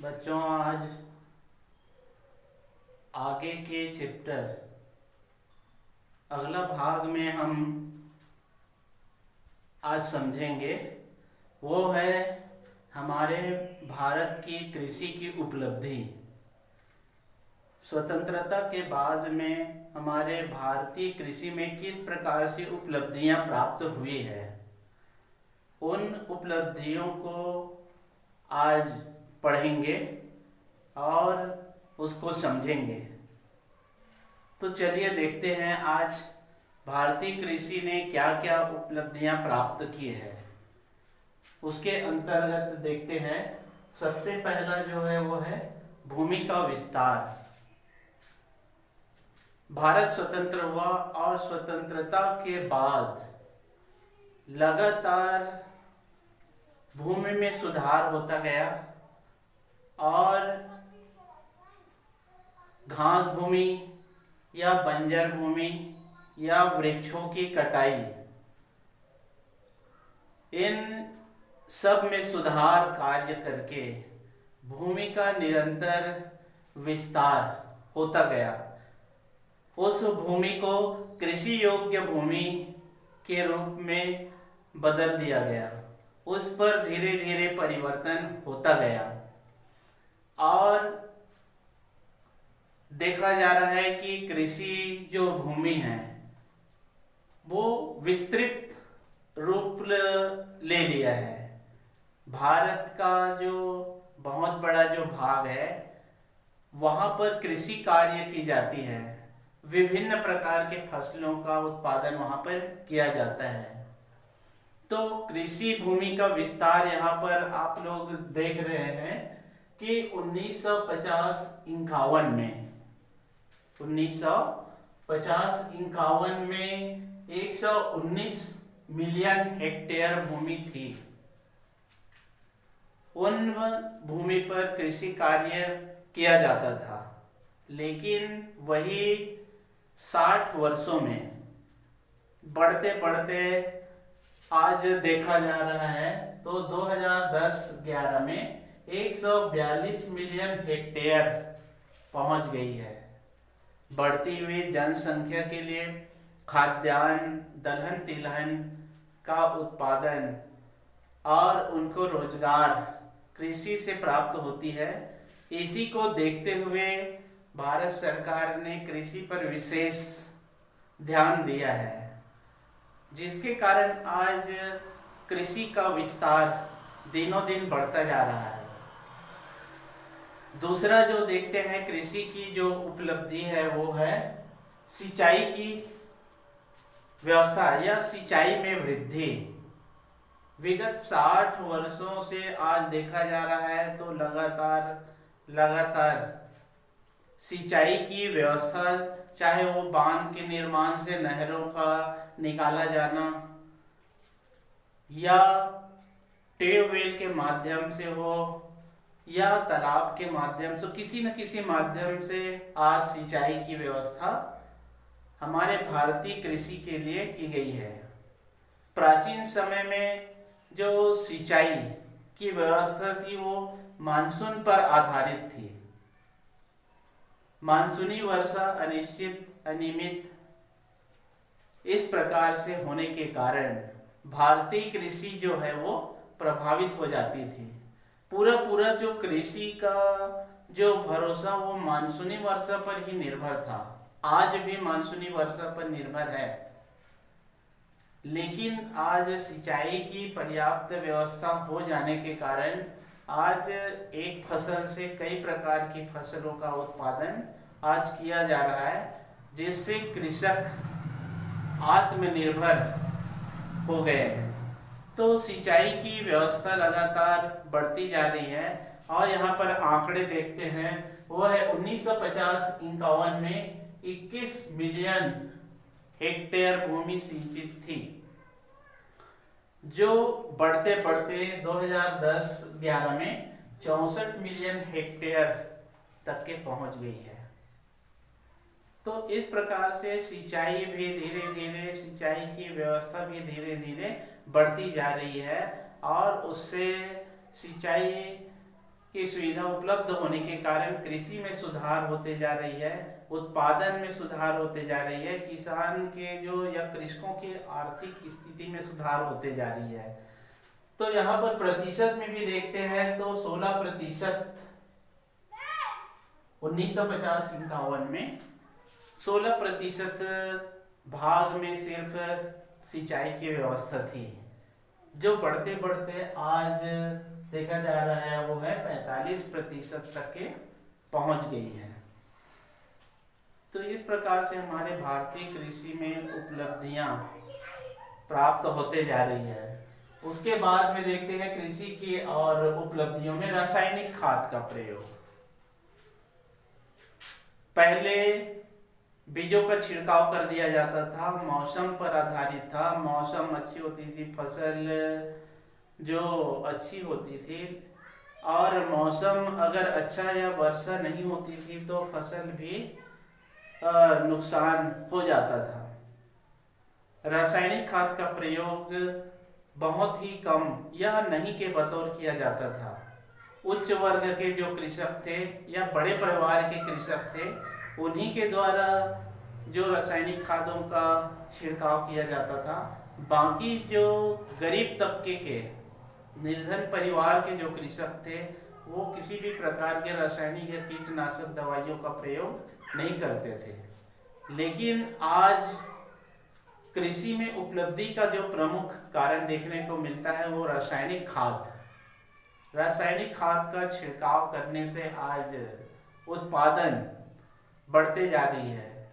बच्चों, आज आगे के चैप्टर अगला भाग में हम आज समझेंगे। वो है हमारे भारत की कृषि की उपलब्धि। स्वतंत्रता के बाद में हमारे भारतीय कृषि में किस प्रकार से उपलब्धियां प्राप्त हुई है, उन उपलब्धियों को आज पढ़ेंगे और उसको समझेंगे। तो चलिए देखते हैं आज भारतीय कृषि ने क्या क्या उपलब्धियां प्राप्त की है। उसके अंतर्गत देखते हैं, सबसे पहला जो है वो है भूमि का विस्तार। भारत स्वतंत्र हुआ और स्वतंत्रता के बाद लगातार भूमि में सुधार होता गया और घास भूमि या बंजर भूमि या वृक्षों की कटाई, इन सब में सुधार कार्य करके भूमि का निरंतर विस्तार होता गया। उस भूमि को कृषि योग्य भूमि के रूप में बदल दिया गया। उस पर धीरे धीरे परिवर्तन होता गया और देखा जा रहा है कि कृषि जो भूमि है वो विस्तृत रूप ले लिया है। भारत का जो बहुत बड़ा जो भाग है वहाँ पर कृषि कार्य की जाती है। विभिन्न प्रकार के फसलों का उत्पादन वहाँ पर किया जाता है। तो कृषि भूमि का विस्तार यहाँ पर आप लोग देख रहे हैं कि 1950-51 में 119 मिलियन हेक्टेयर भूमि थी। उन भूमि पर कृषि कार्य किया जाता था, लेकिन वही 60 वर्षों में बढ़ते बढ़ते आज देखा जा रहा है तो 2010-11 में 142 मिलियन हेक्टेयर पहुंच गई है। बढ़ती हुई जनसंख्या के लिए खाद्यान्न, दलहन तिलहन का उत्पादन और उनको रोजगार कृषि से प्राप्त होती है। इसी को देखते हुए भारत सरकार ने कृषि पर विशेष ध्यान दिया है, जिसके कारण आज कृषि का विस्तार दिनों दिन बढ़ता जा रहा है। दूसरा जो देखते हैं कृषि की जो उपलब्धि है वो है सिंचाई की व्यवस्था या सिंचाई में वृद्धि। विगत 60 वर्षों से आज देखा जा रहा है तो लगातार सिंचाई की व्यवस्था, चाहे वो बांध के निर्माण से नहरों का निकाला जाना या ट्यूबवेल के माध्यम से हो या तालाब के माध्यम से, किसी न किसी माध्यम से आज सिंचाई की व्यवस्था हमारे भारतीय कृषि के लिए की गई है। प्राचीन समय में जो सिंचाई की व्यवस्था थी वो मानसून पर आधारित थी। मानसूनी वर्षा अनिश्चित, अनियमित इस प्रकार से होने के कारण भारतीय कृषि जो है वो प्रभावित हो जाती थी। पूरा जो कृषि का जो भरोसा वो मानसूनी वर्षा पर ही निर्भर था। आज भी मानसूनी वर्षा पर निर्भर है, लेकिन आज सिंचाई की पर्याप्त व्यवस्था हो जाने के कारण आज एक फसल से कई प्रकार की फसलों का उत्पादन आज किया जा रहा है, जिससे कृषक आत्मनिर्भर हो गए हैं। तो सिंचाई की व्यवस्था लगातार बढ़ती जा रही है और यहाँ पर आंकड़े देखते हैं, वो है 1950-51 में 21 मिलियन हेक्टेयर भूमि सिंचित थी, जो बढ़ते बढ़ते 2010-11 में 64 मिलियन हेक्टेयर तक के पहुंच गई है। तो इस प्रकार से सिंचाई भी धीरे धीरे, सिंचाई की व्यवस्था भी धीरे धीरे बढ़ती जा रही है और उससे सिंचाई की सुविधा उपलब्ध होने के कारण कृषि में सुधार होते जा रही है, उत्पादन में सुधार होते जा रही है, किसान के जो या कृषकों की आर्थिक स्थिति में सुधार होते जा रही है। तो यहाँ पर प्रतिशत में भी देखते हैं तो 16% 1950-51 में 16% भाग में सिर्फ सिंचाई की व्यवस्था थी, जो बढ़ते बढ़ते आज देखा जा रहा है वो है 45% तक के पहुंच गई है। तो इस प्रकार से हमारे भारतीय कृषि में उपलब्धियां प्राप्त होते जा रही है। उसके बाद में देखते हैं कृषि की और उपलब्धियों में रासायनिक खाद का प्रयोग। पहले बीजों का छिड़काव कर दिया जाता था, मौसम पर आधारित था, मौसम अच्छी होती थी, फसल जो अच्छी होती थी, और मौसम अगर अच्छा या वर्षा नहीं होती थी तो फसल भी नुकसान हो जाता था। रासायनिक खाद का प्रयोग बहुत ही कम या नहीं के बतौर किया जाता था। उच्च वर्ग के जो कृषक थे या बड़े परिवार के कृषक थे, उन्हीं के द्वारा जो रासायनिक खादों का छिड़काव किया जाता था। बाकी जो गरीब तबके के निर्धन परिवार के जो कृषक थे वो किसी भी प्रकार के रासायनिक या कीटनाशक दवाइयों का प्रयोग नहीं करते थे। लेकिन आज कृषि में उपलब्धि का जो प्रमुख कारण देखने को मिलता है वो रासायनिक खाद। रासायनिक खाद का छिड़काव करने से आज उत्पादन बढ़ते जा रही है।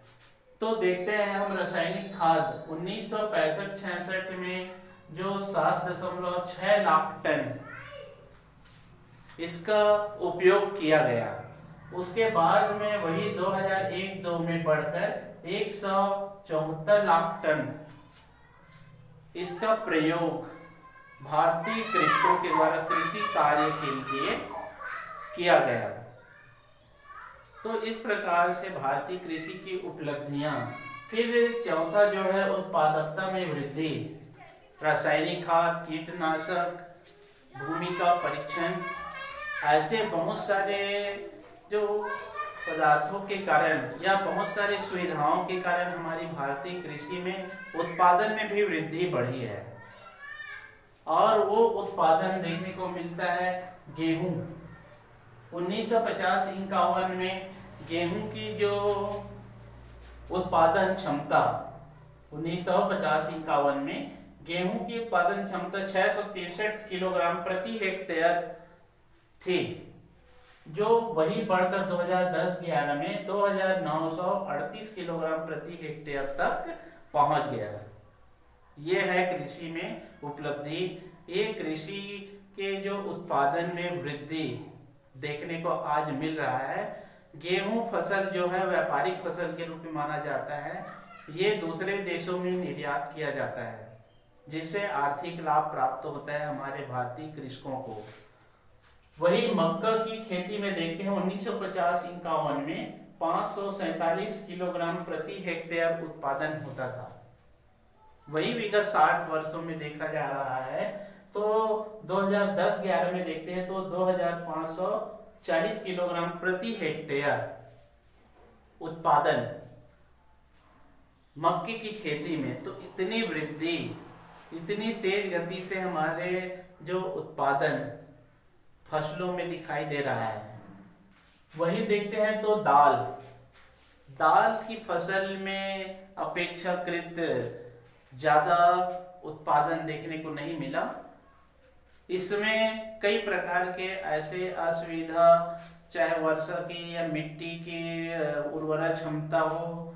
तो देखते हैं हम रासायनिक खाद 1965-66 में जो 7.6 लाख टन इसका उपयोग किया गया, उसके बाद में वही 2001-2 में बढ़कर 174 लाख टन इसका प्रयोग भारतीय कृषकों के द्वारा कृषि कार्य के लिए किया गया। तो इस प्रकार से भारतीय कृषि की उपलब्धियां। फिर चौथा जो है उत्पादकता में वृद्धि, रासायनिक खाद, कीटनाशक, भूमि का परीक्षण, ऐसे बहुत सारे जो पदार्थों के कारण या बहुत सारे सुविधाओं के कारण हमारी भारतीय कृषि में उत्पादन में भी वृद्धि बढ़ी है। और वो उत्पादन देखने को मिलता है गेहूं। 1950-51 में गेहूं की जो उत्पादन क्षमता 1950-51 में गेहूं की उत्पादन क्षमता 663 किलोग्राम प्रति हेक्टेयर थी, जो वही बढ़कर 2010-11 में 2938 किलोग्राम प्रति हेक्टेयर तक पहुंच गया। ये है कृषि में उपलब्धि। ये कृषि के जो उत्पादन में वृद्धि देखने को आज मिल रहा है। गेहूं फसल जो है व्यापारिक फसल के रूप में माना जाता है। ये दूसरे देशों में निर्यात किया जाता है, जिससे आर्थिक लाभ प्राप्त होता है हमारे भारतीय कृषकों को। वही मक्का की खेती में देखते हैं 1950-51 में 547 किलोग्राम प्रति हेक्टेयर उत्पादन होता था। वही विगत 60 वर्षों में देखा जा रहा है तो 2010-11 में देखते हैं तो 2540 किलोग्राम प्रति हेक्टेयर उत्पादन मक्के की खेती में। तो इतनी वृद्धि, इतनी तेज गति से हमारे जो उत्पादन फसलों में दिखाई दे रहा है। वही देखते हैं तो दाल की फसल में अपेक्षाकृत ज्यादा उत्पादन देखने को नहीं मिला। इसमें कई प्रकार के ऐसे असुविधा, चाहे वर्षा की या मिट्टी की उर्वरा क्षमता हो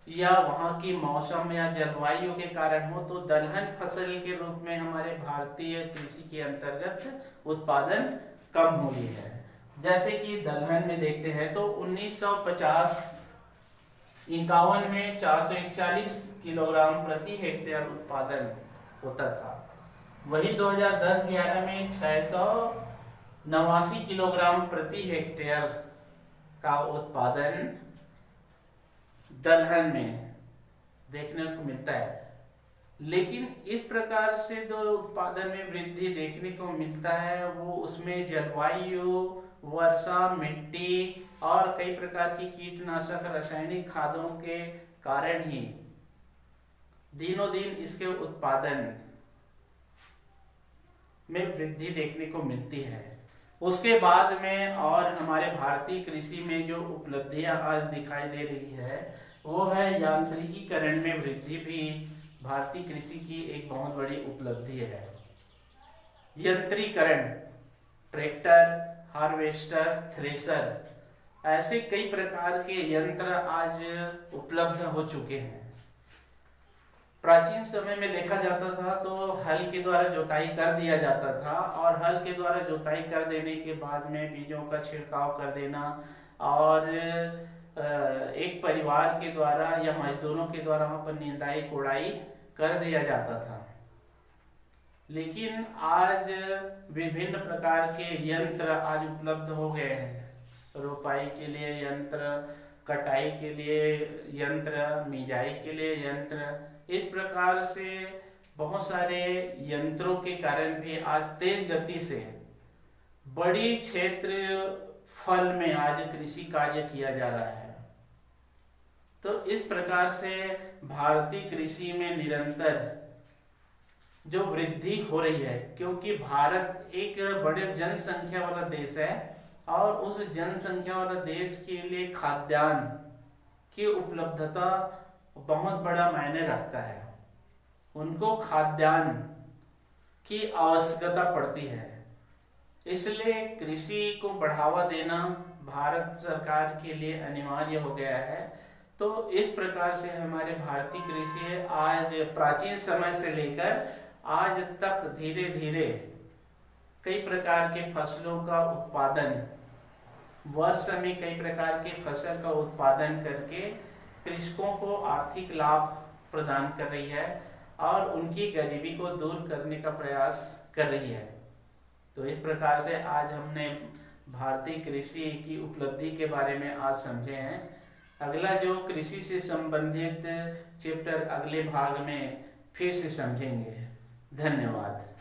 या वहाँ की मौसम या जलवायु के कारण हो, तो दलहन फसल के रूप में हमारे भारतीय कृषि के अंतर्गत उत्पादन कम हुई है। जैसे कि दलहन में देखते हैं तो 1950-51 में 441 किलोग्राम प्रति हेक्टेयर उत्पादन होता था। वही 2010-11 में 689 किलोग्राम प्रति हेक्टेयर का उत्पादन दलहन में देखने को मिलता है। लेकिन इस प्रकार से जो उत्पादन में वृद्धि देखने को मिलता है वो उसमें जलवायु, वर्षा, मिट्टी और कई प्रकार की कीटनाशक रासायनिक खादों के कारण ही दिनों दिन इसके उत्पादन में वृद्धि देखने को मिलती है। उसके बाद में और हमारे भारतीय कृषि में जो उपलब्धियां आज दिखाई दे रही है वो है यांत्रिकीकरण में वृद्धि भी भारतीय कृषि की एक बहुत बड़ी उपलब्धि है। यंत्रीकरण, ट्रैक्टर, हार्वेस्टर, थ्रेशर, ऐसे कई प्रकार के यंत्र आज उपलब्ध हो चुके हैं। प्राचीन समय में देखा जाता था तो हल के द्वारा जुताई कर दिया जाता था और हल के द्वारा जुताई कर देने के बाद में बीजों का छिड़काव कर देना और एक परिवार के द्वारा या मजदूरों के द्वारा वहां पर निंदाई कोड़ाई कर दिया जाता था। लेकिन आज विभिन्न प्रकार के यंत्र आज उपलब्ध हो गए हैं। रोपाई के लिए यंत्र, कटाई के लिए यंत्र, मिजाई के लिए यंत्र, इस प्रकार से बहुत सारे यंत्रों के कारण भी आज तेज गति से बड़ी क्षेत्र फल में आज कृषि कार्य किया जा रहा है। तो इस प्रकार से भारतीय कृषि में निरंतर जो वृद्धि हो रही है, क्योंकि भारत एक बड़े जनसंख्या वाला देश है और उस जनसंख्या वाला देश के लिए खाद्यान्न की उपलब्धता बहुत बड़ा मायने रखता है। उनको खाद्यान्न की आवश्यकता पड़ती है, इसलिए कृषि को बढ़ावा देना भारत सरकार के लिए अनिवार्य हो गया है। तो इस प्रकार से हमारे भारतीय कृषि आज प्राचीन समय से लेकर आज तक धीरे धीरे कई प्रकार के फसलों का उत्पादन, वर्ष में कई प्रकार के फसल का उत्पादन करके कृषकों को आर्थिक लाभ प्रदान कर रही है और उनकी गरीबी को दूर करने का प्रयास कर रही है। तो इस प्रकार से आज हमने भारतीय कृषि की उपलब्धि के बारे में आज समझे हैं। अगला जो कृषि से संबंधित चैप्टर अगले भाग में फिर से समझेंगे। धन्यवाद।